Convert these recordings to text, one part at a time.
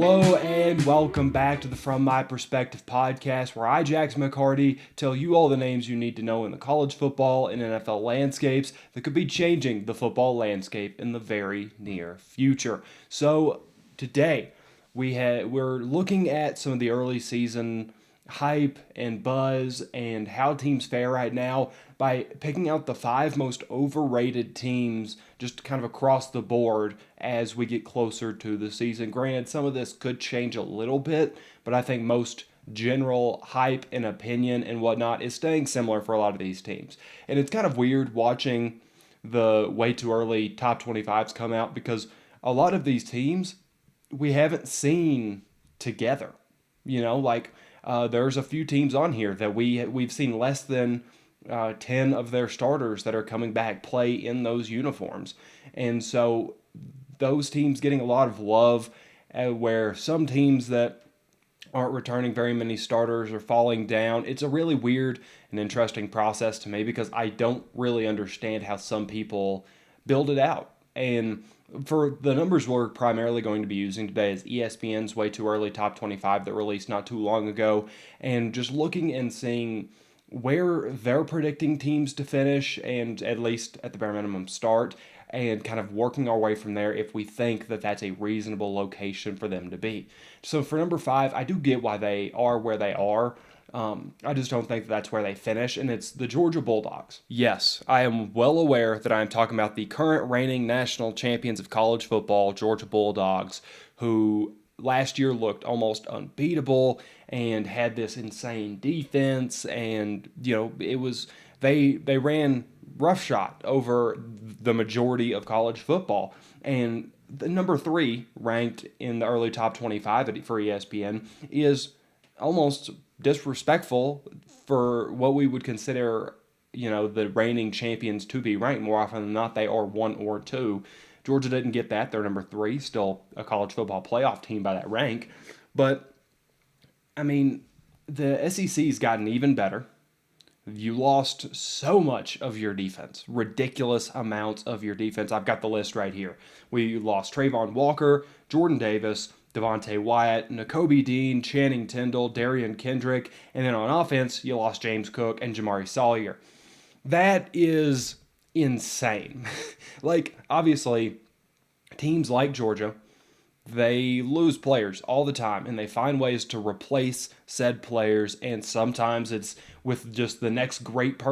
Hello and welcome back to the From My Prospective podcast, where I, Jax McCarty, tell you all the names you need to know in the college football and NFL landscapes that could be changing the football landscape in the very near future. So today we're looking at some of the early season hype and buzz and how teams fare right now by picking out the 5 most overrated teams just kind of across the board as we get closer to the season. Granted, some of this could change a little bit, but I think most general hype and opinion and whatnot is staying similar for a lot of these teams. And it's kind of weird watching the way too early top 25s come out because a lot of these teams we haven't seen together. There's a few teams on here that we've seen less than 10 of their starters that are coming back play in those uniforms. And so those teams getting a lot of love, where some teams that aren't returning very many starters are falling down. It's a really weird and interesting process to me because I don't really understand how some people build it out. And for the numbers we're primarily going to be using today is ESPN's way too early top 25 that released not too long ago, and just looking and seeing where they're predicting teams to finish and at least at the bare minimum start, and kind of working our way from there if we think that that's a reasonable location for them to be. So for number 5, I do get why they are where they are. I just don't think that's where they finish, and it's the Georgia Bulldogs. Yes, I am well aware that I'm talking about the current reigning national champions of college football, Georgia Bulldogs, who last year looked almost unbeatable and had this insane defense, and they ran roughshod over the majority of college football. And the number 3 ranked in the early top 25 for ESPN is almost disrespectful for what we would consider, the reigning champions to be ranked. More often than not, they are 1 or 2. Georgia didn't get that. They're number 3, still a college football playoff team by that rank. But, the SEC's gotten even better. You lost so much of your defense, ridiculous amounts of your defense. I've got the list right here. We lost Trayvon Walker, Jordan Davis, Devontae Wyatt, Nakobe Dean, Channing Tindall, Darian Kendrick, and then on offense, you lost James Cook and Jamari Sawyer. That is insane. Obviously, teams like Georgia, they lose players all the time, and they find ways to replace said players, and sometimes it's with just the next great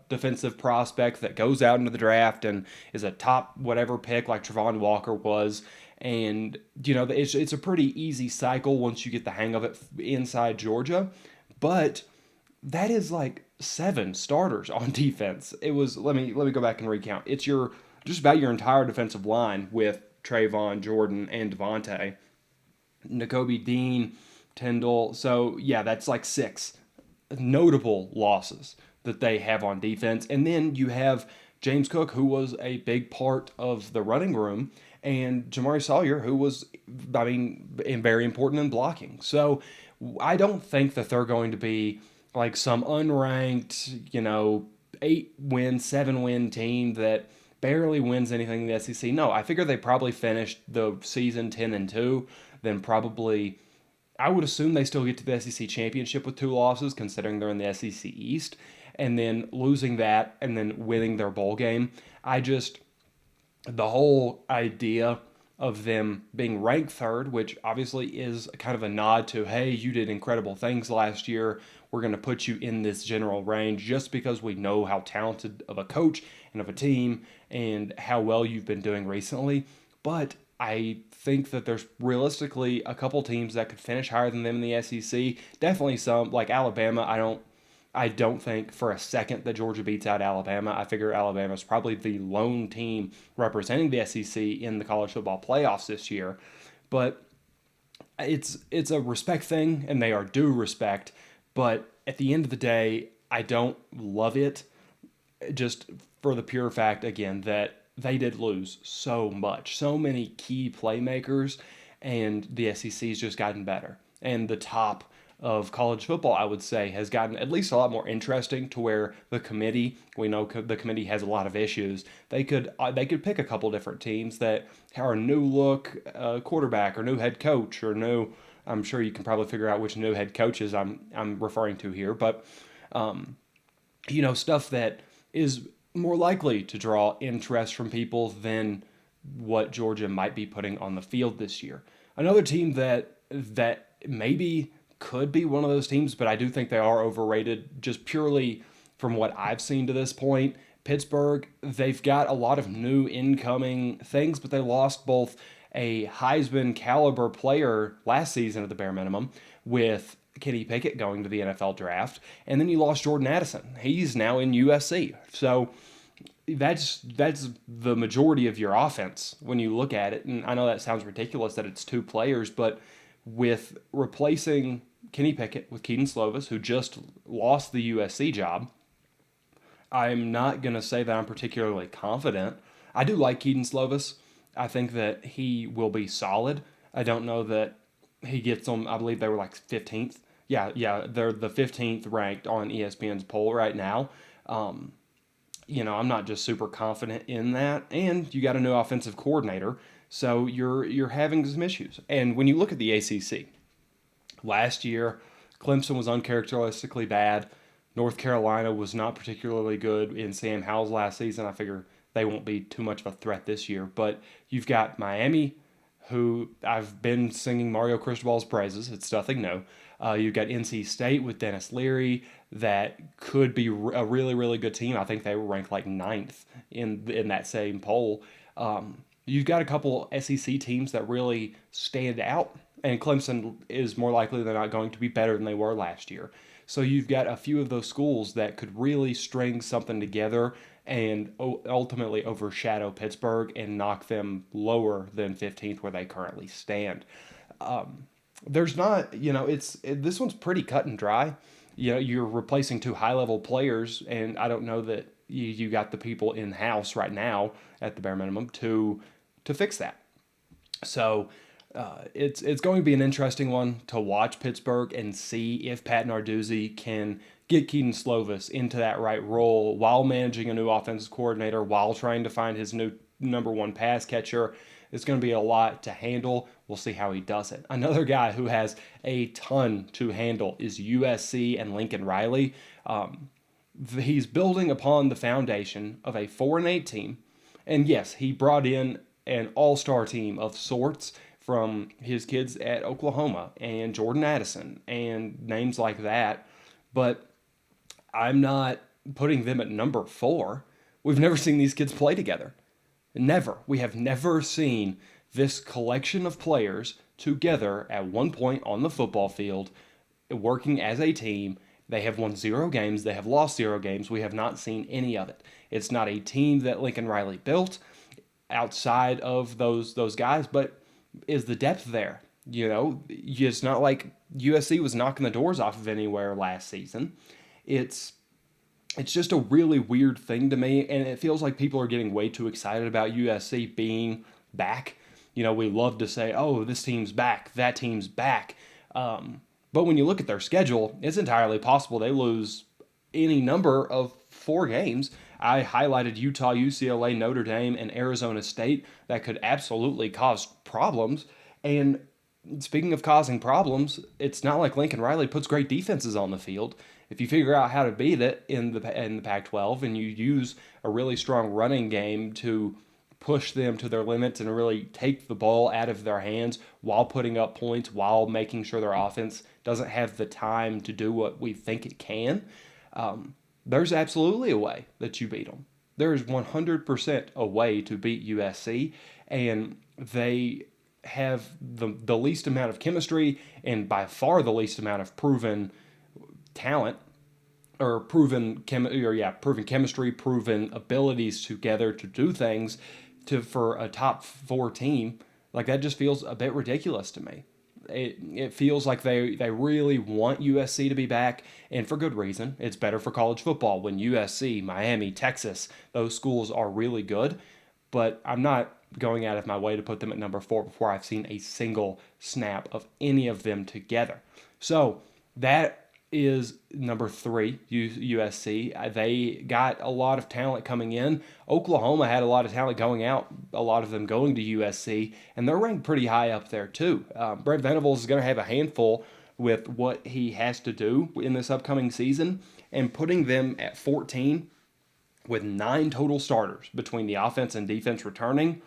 defensive prospect that goes out into the draft and is a top whatever pick like Trayvon Walker was. And, it's a pretty easy cycle once you get the hang of it inside Georgia. But that is like 7 starters on defense. It was, let me go back and recount. It's just about your entire defensive line with Trayvon, Jordan, and Devontae. Nakobe Dean, Tindall. So, yeah, that's like 6 notable losses that they have on defense. And then you have James Cook, who was a big part of the running room, and Jamari Sawyer, who was, very important in blocking. So I don't think that they're going to be like some unranked, 8-win, 7-win team that barely wins anything in the SEC. No, I figure they probably finished the season 10-2, then probably, I would assume they still get to the SEC championship with 2 losses, considering they're in the SEC East, and then losing that and then winning their bowl game. The whole idea of them being ranked 3rd, which obviously is kind of a nod to, hey, you did incredible things last year. We're going to put you in this general range just because we know how talented of a coach and of a team and how well you've been doing recently. But I think that there's realistically a couple teams that could finish higher than them in the SEC. Definitely some, like Alabama. I don't think for a second that Georgia beats out Alabama. I figure Alabama is probably the lone team representing the SEC in the college football playoffs this year. But it's a respect thing, and they are due respect. But at the end of the day, I don't love it, just for the pure fact, again, that they did lose so much. So many key playmakers, and the SEC's just gotten better. And the top of college football, I would say, has gotten at least a lot more interesting to where the committee, we know the committee has a lot of issues. They could pick a couple different teams that are new look quarterback or new head coach or new. I'm sure you can probably figure out which new head coaches I'm referring to here, but stuff that is more likely to draw interest from people than what Georgia might be putting on the field this year. Another team that maybe could be one of those teams, but I do think they are overrated just purely from what I've seen to this point. Pittsburgh, they've got a lot of new incoming things, but they lost both a Heisman caliber player last season at the bare minimum with Kenny Pickett going to the NFL draft, and then you lost Jordan Addison. He's now in USC. So that's the majority of your offense when you look at it. And I know that sounds ridiculous that it's two players, but with replacing Kenny Pickett with Keaton Slovis, who just lost the USC job, I'm not going to say that I'm particularly confident. I do like Keaton Slovis. I think that he will be solid. I don't know that he gets them. I believe they were like 15th. Yeah, they're the 15th ranked on ESPN's poll right now. I'm not just super confident in that. And you got a new offensive coordinator, so you're having some issues. And when you look at the ACC, last year, Clemson was uncharacteristically bad. North Carolina was not particularly good in Sam Howell's last season. I figure they won't be too much of a threat this year. But you've got Miami, who I've been singing Mario Cristobal's praises. It's nothing new. You've got NC State with Dennis Leary that could be a really, really good team. I think they were ranked like ninth in that same poll. You've got a couple SEC teams that really stand out, and Clemson is more likely than not going to be better than they were last year. So you've got a few of those schools that could really string something together and ultimately overshadow Pittsburgh and knock them lower than 15th where they currently stand. There's not, this one's pretty cut and dry. You're replacing two high-level players, and I don't know that you got the people in-house right now at the bare minimum to fix that. So it's going to be an interesting one to watch Pittsburgh and see if Pat Narduzzi can get Keaton Slovis into that right role while managing a new offensive coordinator, while trying to find his new number one pass catcher. It's going to be a lot to handle. We'll see how he does it. Another guy who has a ton to handle is USC and Lincoln Riley. He's building upon the foundation of a 4-8 team. And yes, he brought in an all-star team of sorts from his kids at Oklahoma and Jordan Addison and names like that. But I'm not putting them at number 4. We've never seen these kids play together. Never. We have never seen this collection of players together at one point on the football field, working as a team. They have won 0 games. They have lost 0 games. We have not seen any of it. It's not a team that Lincoln Riley built outside of those guys, but is the depth there? It's not like USC was knocking the doors off of anywhere last season. It's just a really weird thing to me, and it feels like people are getting way too excited about USC being back. We love to say, oh, this team's back, that team's back. But when you look at their schedule, it's entirely possible they lose any number of 4 games. I highlighted Utah, UCLA, Notre Dame, and Arizona State that could absolutely cause problems. And speaking of causing problems, it's not like Lincoln Riley puts great defenses on the field. If you figure out how to beat it in the Pac-12 and you use a really strong running game to push them to their limits and really take the ball out of their hands while putting up points, while making sure their offense doesn't have the time to do what we think it can, there's absolutely a way that you beat them. There's 100% a way to beat USC, and they have the least amount of chemistry and by far the least amount of proven talent or proven chemistry, proven abilities together to do things for a top 4 team. Like, that just feels a bit ridiculous to me. It feels like they really want USC to be back, and for good reason. It's better for college football when USC, Miami, Texas, those schools are really good. But I'm not going out of my way to put them at number 4 before I've seen a single snap of any of them together. So That is number 3, USC. They got a lot of talent coming in. Oklahoma had a lot of talent going out, a lot of them going to USC, and they're ranked pretty high up there too. Brent Venables is going to have a handful with what he has to do in this upcoming season, and putting them at 14 with 9 total starters between the offense and defense returning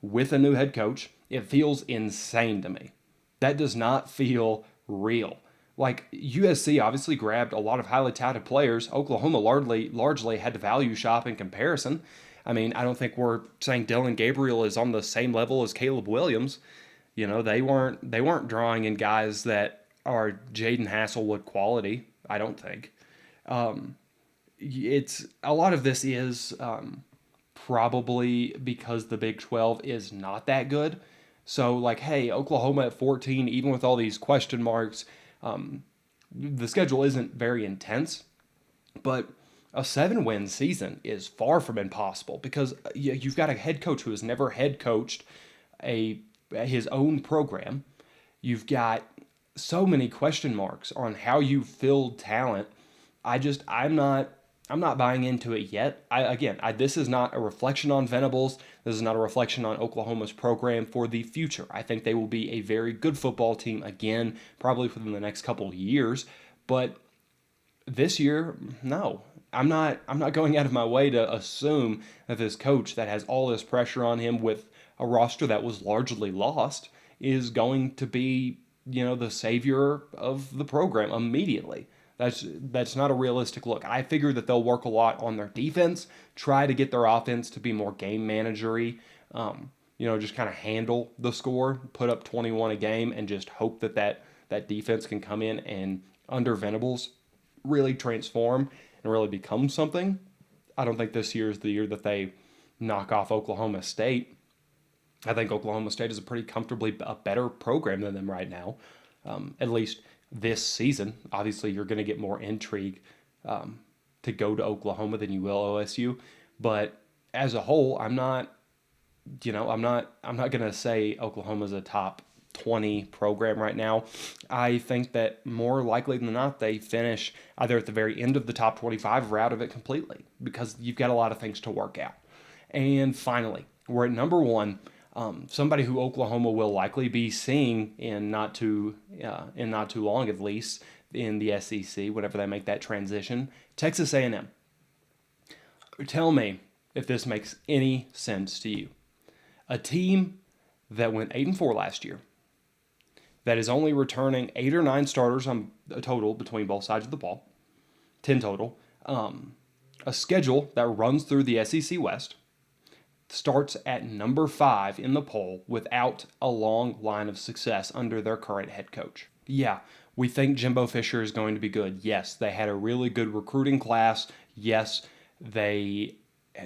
with a new head coach, it feels insane to me. That does not feel real. Like, USC obviously grabbed a lot of highly touted players. Oklahoma largely had to value shop in comparison. I mean, I don't think we're saying Dylan Gabriel is on the same level as Caleb Williams. They weren't drawing in guys that are Jaden Hasselwood quality. I don't think. It's a lot of this is probably because the Big 12 is not that good. So, like, hey, Oklahoma at 14, even with all these question marks, the schedule isn't very intense, but a 7-win season is far from impossible because you've got a head coach who has never head coached his own program. You've got so many question marks on how you filled talent. I'm not buying into it yet. This is not a reflection on Venables. This is not a reflection on Oklahoma's program for the future. I think they will be a very good football team again, probably within the next couple of years. But this year, no. I'm not going out of my way to assume that this coach that has all this pressure on him with a roster that was largely lost is going to be, the savior of the program immediately. That's not a realistic look. I figure that they'll work a lot on their defense, try to get their offense to be more game managery, just kind of handle the score, put up 21 a game, and just hope that defense can come in and, under Venables, really transform and really become something. I don't think this year is the year that they knock off Oklahoma State. I think Oklahoma State is a pretty comfortably a better program than them right now, at least this season. Obviously, you're going to get more intrigue to go to Oklahoma than you will OSU, but as a whole, I'm not going to say Oklahoma's a top 20 program right now. I think that more likely than not, they finish either at the very end of the top 25 or out of it completely because you've got a lot of things to work out. And finally, we're at number 1. Somebody who Oklahoma will likely be seeing in not too long, at least in the SEC, whenever they make that transition, Texas A&M. Tell me if this makes any sense to you. A team that went 8-4 last year, that is only returning 8 or 9 starters on a total between both sides of the ball, 10 total. A schedule that runs through the SEC West, starts at number 5 in the poll without a long line of success under their current head coach. Yeah, we think Jimbo Fisher is going to be good. Yes, they had a really good recruiting class. Yes, they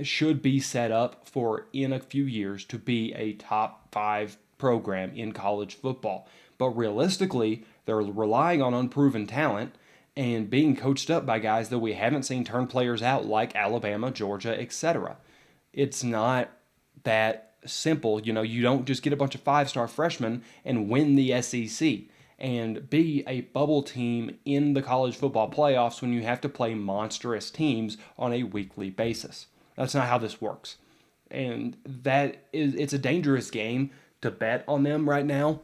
should be set up for, in a few years, to be a top 5 program in college football. But realistically, they're relying on unproven talent and being coached up by guys that we haven't seen turn players out like Alabama, Georgia, etc. It's not that simple. You don't just get a bunch of 5-star freshmen and win the SEC and be a bubble team in the college football playoffs when you have to play monstrous teams on a weekly basis. That's not how this works. And it's a dangerous game to bet on them right now.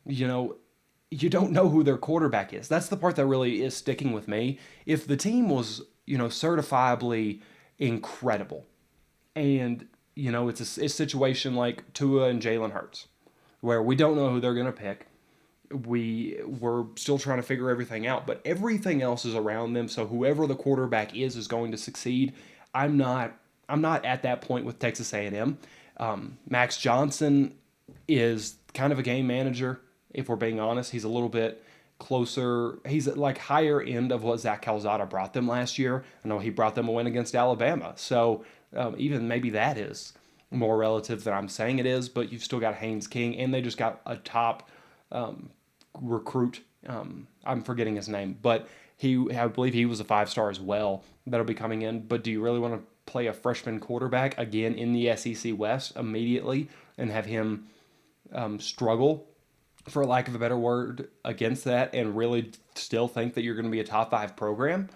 You don't know who their quarterback is. That's the part that really is sticking with me. If the team was, certifiably incredible, and, it's a situation like Tua and Jalen Hurts, where we don't know who they're going to pick. We're still trying to figure everything out, but everything else is around them, so whoever the quarterback is going to succeed. I'm not at that point with Texas A&M. Max Johnson is kind of a game manager, if we're being honest. He's a little bit closer. He's like higher end of what Zach Calzada brought them last year. I know he brought them a win against Alabama. So even maybe that is more relative than I'm saying it is, but you've still got Haynes King, and they just got a top recruit. I'm forgetting his name, but I believe he was a 5-star as well that'll be coming in. But do you really want to play a freshman quarterback again in the SEC West immediately and have him struggle for lack of a better word, against that and really still think that you're going to be a top 5 program?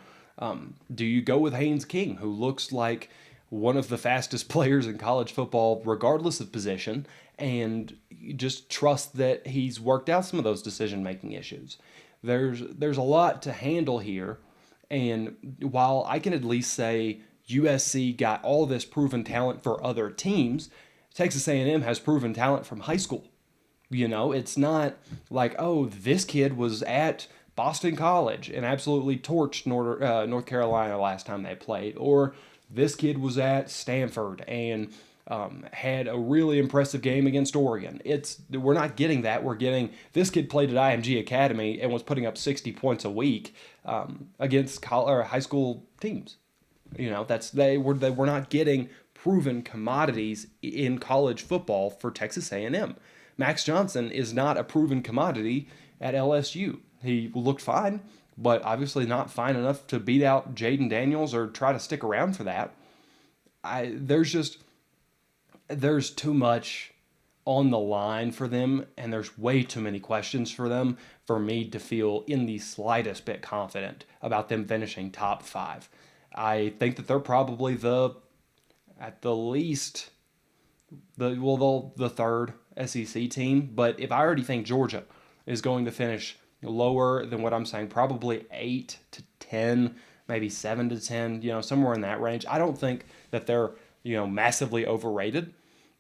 Do you go with Haynes King, who looks like one of the fastest players in college football, regardless of position, and you just trust that he's worked out some of those decision-making issues? There's a lot to handle here, and while I can at least say USC got all this proven talent for other teams, Texas A&M has proven talent from high school. It's not like, oh, this kid was at Boston College and absolutely torched North Carolina last time they played, or this kid was at Stanford and had a really impressive game against Oregon. We're not getting that. We're getting this kid played at IMG Academy and was putting up 60 points a week against high school teams. We're not getting proven commodities in college football for Texas A&M. Max Johnson is not a proven commodity at LSU. He looked fine, but obviously not fine enough to beat out Jaden Daniels or try to stick around for that. There's too much on the line for them, and there's way too many questions for them for me to feel in the slightest bit confident about them finishing top 5. I think that they're probably at the least, the third SEC team, but if I already think Georgia is going to finish lower than what I'm saying, probably 8 to 10, maybe 7 to 10, somewhere in that range, I don't think that they're, massively overrated.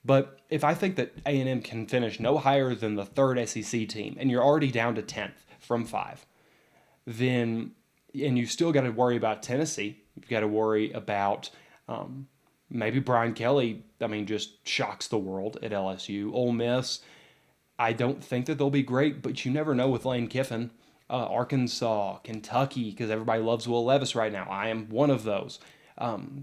But if I think that A&M can finish no higher than the third SEC team, and you're already down to 10th from 5, then, and you still got to worry about Tennessee, you've got to worry about maybe Brian Kelly, just shocks the world at LSU. Ole Miss, I don't think that they'll be great, but you never know with Lane Kiffin. Arkansas, Kentucky, because everybody loves Will Levis right now. I am one of those.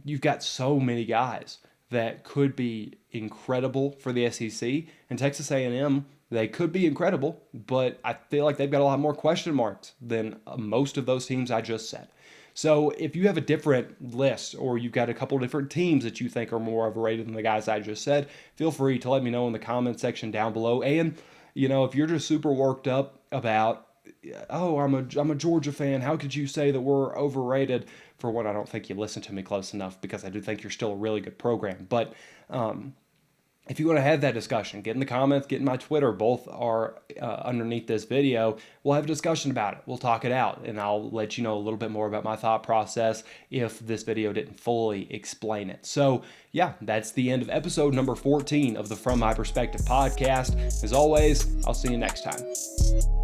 You've got so many guys that could be incredible for the SEC, and Texas A&M, they could be incredible, but I feel like they've got a lot more question marks than most of those teams I just said. So if you have a different list, or you've got a couple different teams that you think are more overrated than the guys I just said, feel free to let me know in the comment section down below. And, if you're just super worked up about, oh, I'm a Georgia fan, how could you say that we're overrated? For one, I don't think you listen to me close enough, because I do think you're still a really good program. But if you want to have that discussion, get in the comments, get in my Twitter. Both are underneath this video. We'll have a discussion about it. We'll talk it out, and I'll let you know a little bit more about my thought process if this video didn't fully explain it. So, yeah, that's the end of episode number 14 of the From My Perspective podcast. As always, I'll see you next time.